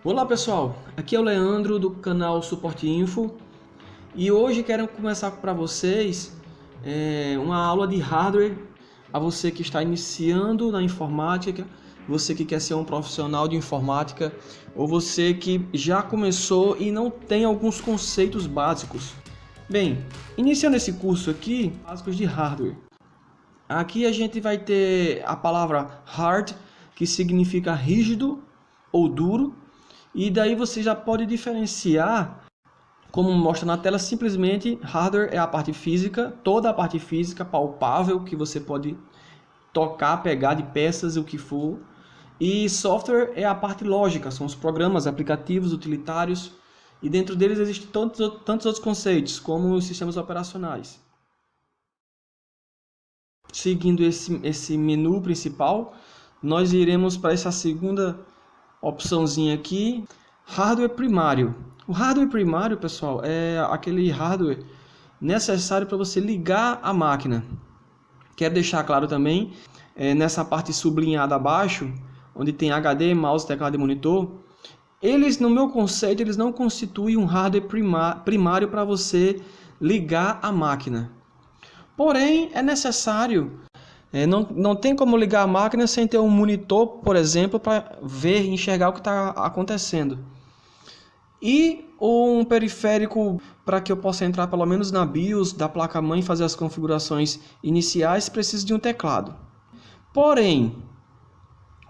Olá pessoal, aqui é o Leandro do canal Suporte Info e hoje quero começar para vocês uma aula de hardware a você que está iniciando na informática, você que quer ser um profissional de informática ou você que já começou e não tem alguns conceitos básicos. Bem, iniciando esse curso aqui, básicos de hardware. Aqui a gente vai ter a palavra hard, que significa rígido ou duro. E daí você já pode diferenciar, como mostra na tela, simplesmente hardware é a parte física, toda a parte física palpável que você pode tocar, pegar de peças, o que for. E software é a parte lógica, são os programas, aplicativos, utilitários. E dentro deles existem tantos outros conceitos, como os sistemas operacionais. Seguindo esse menu principal, nós iremos para essa segunda opçãozinha aqui, hardware primário. O hardware primário, pessoal, é aquele hardware necessário para você ligar a máquina. Quero deixar claro também, nessa parte sublinhada abaixo, onde tem HD, mouse, teclado e monitor, eles, no meu conceito, eles não constituem um hardware primário para você ligar a máquina. Porém, é necessário. Não tem como ligar a máquina sem ter um monitor, por exemplo, para ver e enxergar o que está acontecendo. E um periférico para que eu possa entrar pelo menos na BIOS da placa-mãe e fazer as configurações iniciais, precisa de um teclado. Porém,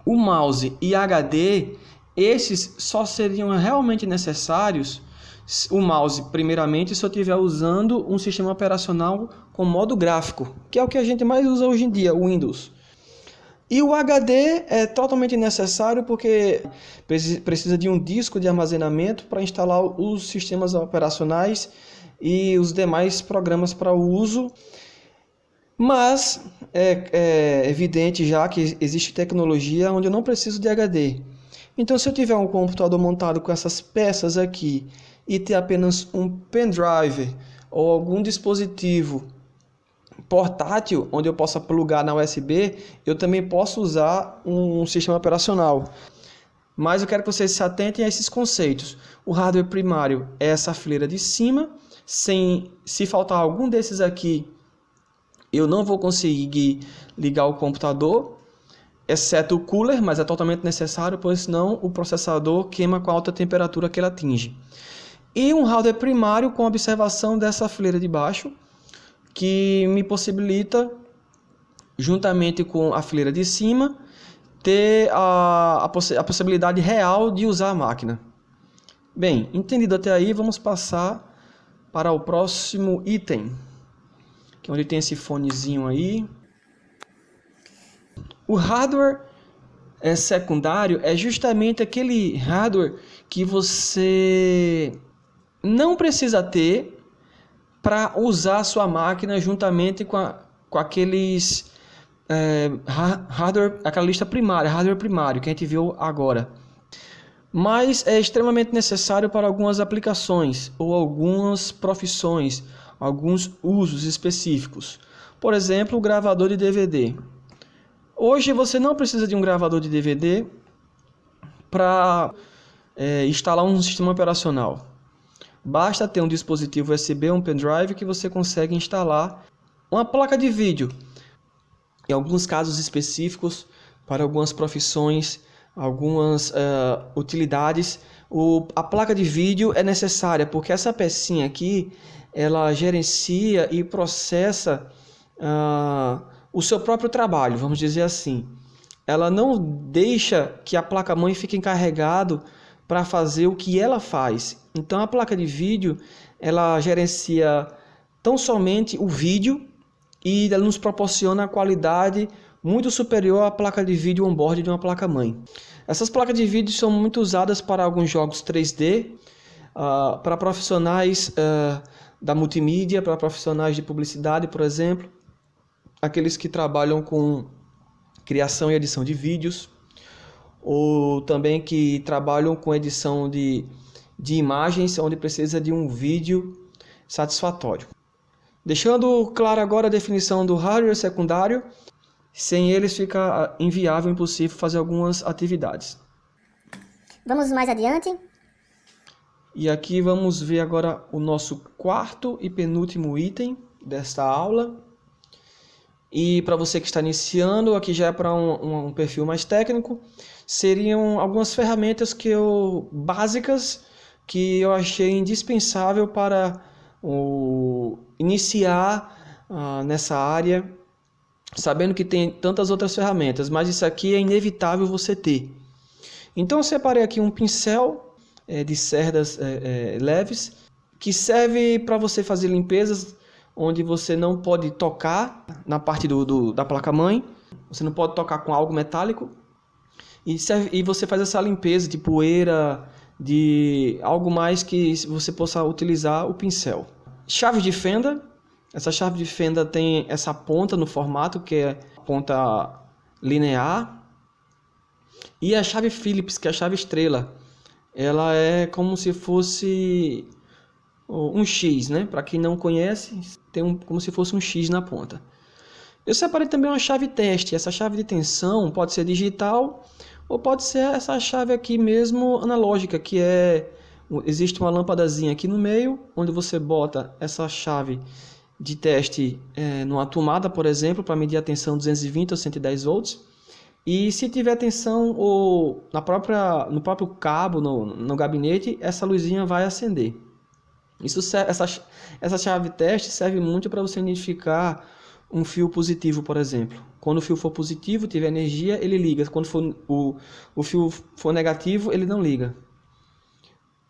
o mouse e HD, esses só seriam realmente necessários, o mouse primeiramente, se eu estiver usando um sistema operacional com modo gráfico, que é o que a gente mais usa hoje em dia, o Windows. E o HD é totalmente necessário porque precisa de um disco de armazenamento para instalar os sistemas operacionais e os demais programas para o uso. Mas é evidente já que existe tecnologia onde eu não preciso de HD. Então, se eu tiver um computador montado com essas peças aqui e ter apenas um pendrive ou algum dispositivo portátil onde eu possa plugar na USB, eu também posso usar um sistema operacional. Mas eu quero que vocês se atentem a esses conceitos. O hardware primário é essa fileira de cima. Se faltar algum desses aqui, eu não vou conseguir ligar o computador, exceto o cooler, mas é totalmente necessário, pois senão o processador queima com a alta temperatura que ele atinge. E um hardware primário com observação dessa fileira de baixo, que me possibilita, juntamente com a fileira de cima, ter a possibilidade real de usar a máquina. Bem, entendido até aí, vamos passar para o próximo item, que é onde tem esse fonezinho aí. O hardware secundário é justamente aquele hardware que você não precisa ter para usar a sua máquina juntamente com aqueles hardware, aquela lista primária, hardware primário que a gente viu agora. Mas é extremamente necessário para algumas aplicações ou algumas profissões, alguns usos específicos. Por exemplo, o gravador de DVD. Hoje você não precisa de um gravador de DVD para instalar um sistema operacional. Basta ter um dispositivo USB, um pendrive, que você consegue instalar uma placa de vídeo. Em alguns casos específicos, para algumas profissões, algumas utilidades, a placa de vídeo é necessária, porque essa pecinha aqui, ela gerencia e processa o seu próprio trabalho, vamos dizer assim. Ela não deixa que a placa-mãe fique encarregado para fazer o que ela faz. Então a placa de vídeo, ela gerencia tão somente o vídeo e ela nos proporciona a qualidade muito superior à placa de vídeo on-board de uma placa-mãe. Essas placas de vídeo são muito usadas para alguns jogos 3D, para profissionais da multimídia, para profissionais de publicidade, por exemplo, aqueles que trabalham com criação e edição de vídeos, ou também que trabalham com edição de imagens, onde precisa de um vídeo satisfatório. Deixando claro agora a definição do hardware secundário, sem eles fica inviável, impossível fazer algumas atividades. Vamos mais adiante. E aqui vamos ver agora o nosso quarto e penúltimo item desta aula. E para você que está iniciando, aqui já é para um perfil mais técnico, seriam algumas ferramentas básicas que eu achei indispensável para iniciar nessa área, sabendo que tem tantas outras ferramentas, mas isso aqui é inevitável você ter. Então eu separei aqui um pincel de cerdas leves, que serve para você fazer limpezas onde você não pode tocar na parte da placa-mãe, você não pode tocar com algo metálico, e você faz essa limpeza de poeira, de algo mais que você possa utilizar o pincel. Chave de fenda, essa chave de fenda tem essa ponta no formato, que é ponta linear, e a chave Phillips, que é a chave estrela, ela é como se fosse um X, né? Para quem não conhece, tem como se fosse um X na ponta. Eu separei também uma chave teste. Essa chave de tensão pode ser digital ou pode ser essa chave aqui mesmo analógica, que existe uma lâmpadazinha aqui no meio, onde você bota essa chave de teste numa tomada, por exemplo, para medir a tensão 220 ou 110 volts. E se tiver tensão ou no próprio cabo, no gabinete, essa luzinha vai acender. Essa chave teste serve muito para você identificar um fio positivo, por exemplo. Quando o fio for positivo, tiver energia, ele liga. Quando o fio for negativo, ele não liga.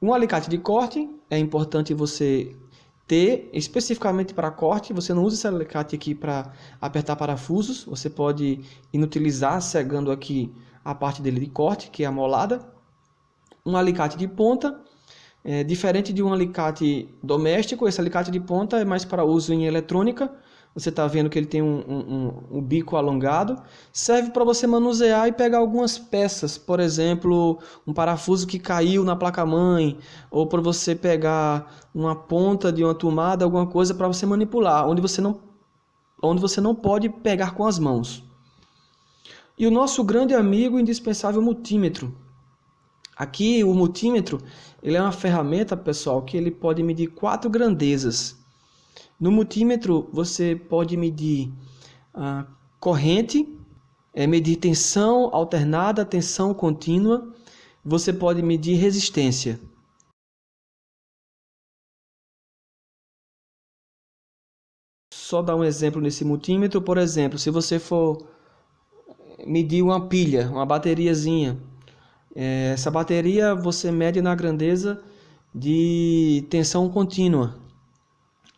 Um alicate de corte é importante você ter, especificamente para corte. Você não usa esse alicate aqui para apertar parafusos. Você pode inutilizar cegando aqui a parte dele de corte, que é a molada. Um alicate de ponta. Diferente de um alicate doméstico, esse alicate de ponta é mais para uso em eletrônica. Você está vendo que ele tem um bico alongado. Serve para você manusear e pegar algumas peças. Por exemplo, um parafuso que caiu na placa-mãe. Ou para você pegar uma ponta de uma tomada, alguma coisa para você manipular. Onde você não pode pegar com as mãos. E o nosso grande amigo indispensável multímetro. Aqui o multímetro, ele é uma ferramenta, pessoal, que ele pode medir 4 grandezas. No multímetro você pode medir corrente, medir tensão alternada, tensão contínua. Você pode medir resistência. Só dar um exemplo nesse multímetro, por exemplo, se você for medir uma pilha, uma bateriazinha, essa bateria você mede na grandeza de tensão contínua.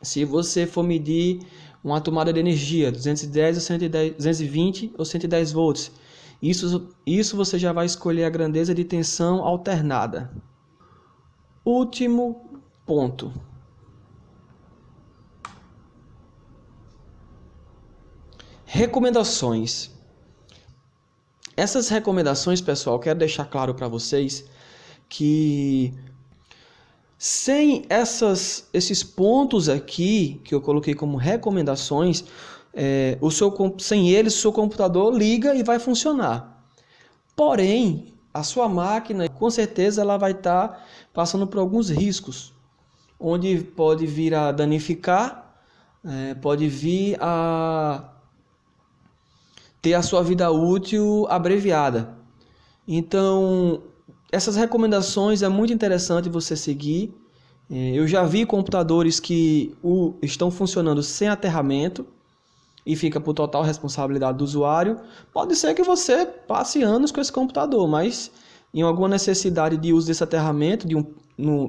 Se você for medir uma tomada de energia, 210 ou 110, 220 ou 110 volts, isso você já vai escolher a grandeza de tensão alternada. Último ponto. Recomendações. Essas recomendações, pessoal, quero deixar claro para vocês que sem esses pontos aqui que eu coloquei como recomendações, sem eles o seu computador liga e vai funcionar. Porém, a sua máquina, com certeza, ela vai estar passando por alguns riscos, onde pode vir a danificar, pode vir a ter a sua vida útil abreviada. Então, essas recomendações é muito interessante você seguir. Eu já vi computadores que estão funcionando sem aterramento e fica por total responsabilidade do usuário. Pode ser que você passe anos com esse computador, mas em alguma necessidade de uso desse aterramento,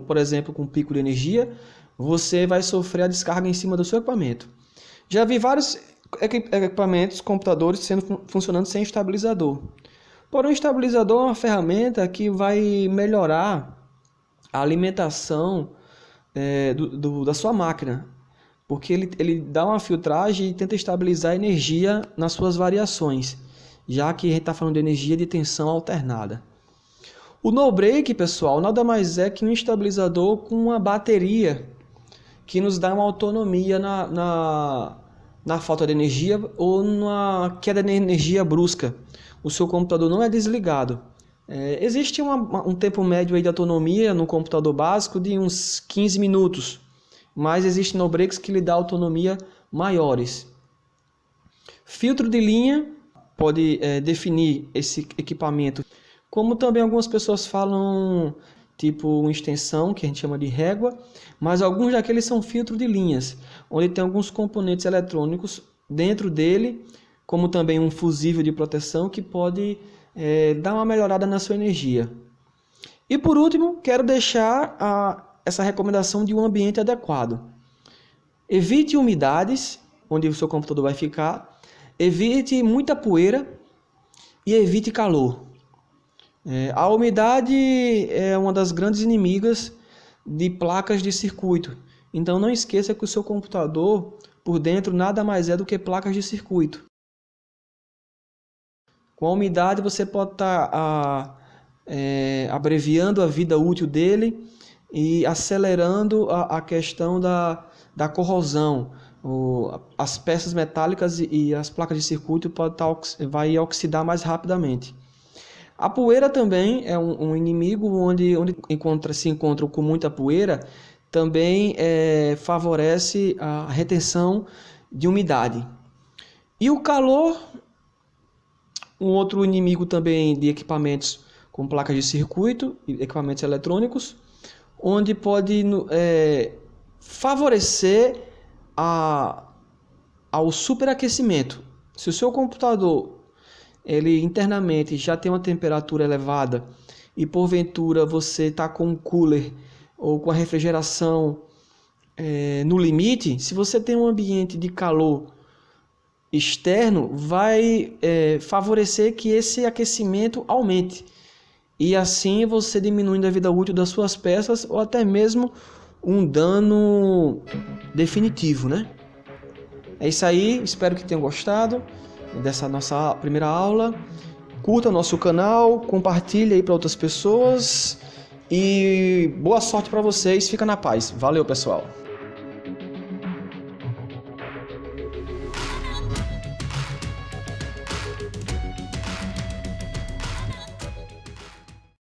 por exemplo, com pico de energia, você vai sofrer a descarga em cima do seu equipamento. Já vi vários equipamentos, computadores funcionando sem estabilizador. Porém, o estabilizador é uma ferramenta que vai melhorar a alimentação da sua máquina, porque ele dá uma filtragem e tenta estabilizar a energia nas suas variações, já que a gente está falando de energia de tensão alternada. O no-break, pessoal, nada mais é que um estabilizador com uma bateria que nos dá uma autonomia na falta de energia ou na queda de energia brusca. O seu computador não é desligado. Existe um tempo médio aí de autonomia no computador básico de uns 15 minutos, mas existem no-breaks que lhe dão autonomia maiores. Filtro de linha pode definir esse equipamento, como também algumas pessoas falam, tipo uma extensão, que a gente chama de régua, mas alguns daqueles são filtro de linhas, onde tem alguns componentes eletrônicos dentro dele, como também um fusível de proteção que pode dar uma melhorada na sua energia. E por último, quero deixar essa recomendação de um ambiente adequado. Evite umidades, onde o seu computador vai ficar, evite muita poeira e evite calor. A umidade é uma das grandes inimigas de placas de circuito. Então não esqueça que o seu computador, por dentro, nada mais é do que placas de circuito. Com a umidade você pode estar abreviando a vida útil dele e acelerando a questão da corrosão. As peças metálicas e as placas de circuito vai oxidar mais rapidamente. A poeira também é um inimigo onde se encontra com muita poeira, também favorece a retenção de umidade. E o calor, um outro inimigo também de equipamentos com placas de circuito e equipamentos eletrônicos, onde pode favorecer ao superaquecimento. Se o seu computador ele internamente já tem uma temperatura elevada e porventura você está com um cooler ou com a refrigeração no limite, se você tem um ambiente de calor externo, vai favorecer que esse aquecimento aumente. E assim você diminuindo a vida útil das suas peças ou até mesmo um dano definitivo, né? É isso aí, espero que tenham gostado dessa nossa primeira aula. Curta o nosso canal, compartilhe aí para outras pessoas e boa sorte para vocês, fica na paz. Valeu, pessoal!